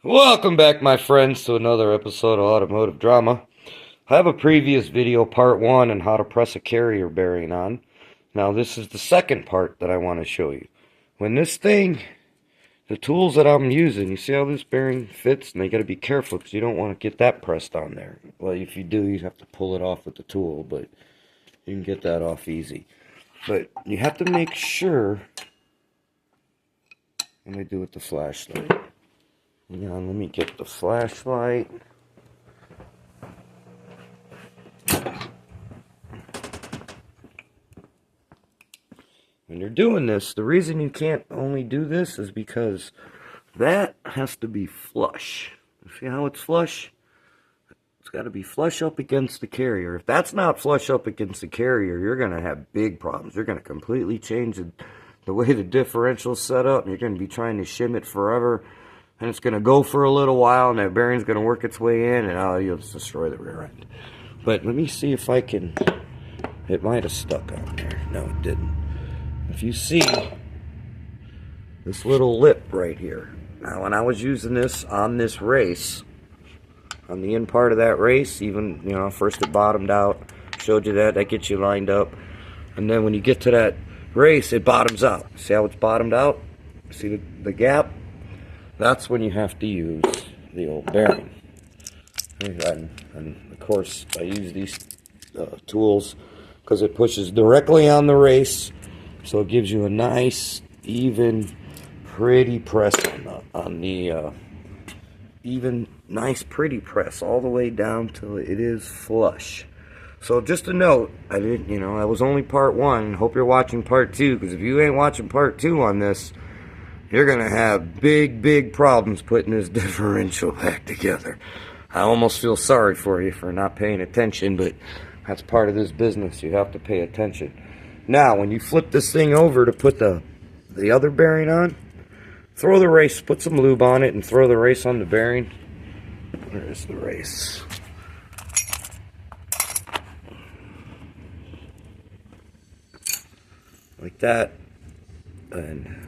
Welcome back, my friends, to another episode of Automotive Drama. I have a previous video, part 1, on how to press a carrier bearing on. Now, this is the second part that I want to show you. When this thing, the tools that I'm using, you see how this bearing fits? And you got to be careful because you don't want to get that pressed on there. Well, if you do, you have to pull it off with the tool, but you can get that off easy. But you have to make sure, let me do with the flashlight. Hang on, let me get the flashlight. When you're doing this, the reason you can't only do this is because that has to be flush. See how it's flush? It's got to be flush up against the carrier. If that's not flush up against the carrier, you're going to have big problems. You're going to completely change the way the differential's set up. And you're going to be trying to shim it forever. And it's going to go for a little while, and that bearing's going to work its way in, and you'll just destroy the rear end. But let me see if I can... It might have stuck on there. No, it didn't. If you see this little lip right here. Now, when I was using this on this race, on the end part of that race, even, first it bottomed out, showed you that gets you lined up. And then when you get to that race, it bottoms out. See how it's bottomed out? See the gap? That's when you have to use the old bearing. And of course, I use these tools because it pushes directly on the race, so it gives you a nice, even, pretty press on the even, nice, pretty press all the way down till it is flush. So just a note, I didn't, that was only part 1. Hope you're watching part 2, because if you ain't watching part 2 on this, you're going to have big problems putting this differential back together. I almost feel sorry for you for not paying attention, but that's part of this business. You have to pay attention. Now, when you flip this thing over to put the other bearing on, throw the race, put some lube on it, and throw the race on the bearing. Where is the race? Like that. And...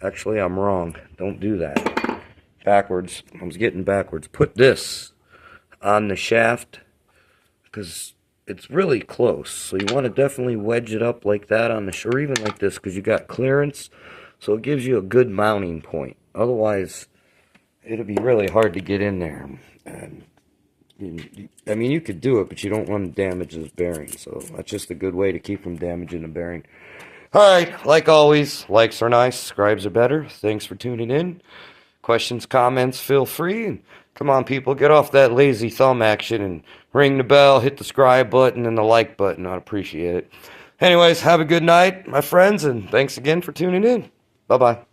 Actually, I'm wrong. Don't do that. Backwards. I was getting backwards. Put this on the shaft because it's really close. So you want to definitely wedge it up like that on the or even like this because you got clearance. So it gives you a good mounting point. Otherwise, it'll be really hard to get in there. And I mean, you could do it, but you don't want to damage this bearing. So that's just a good way to keep from damaging the bearing. Alright, like always, likes are nice, subscribes are better. Thanks for tuning in. Questions, comments, feel free. And come on, people, get off that lazy thumb action and ring the bell, hit the subscribe button and the like button. I'd appreciate it. Anyways, have a good night, my friends, and thanks again for tuning in. Bye-bye.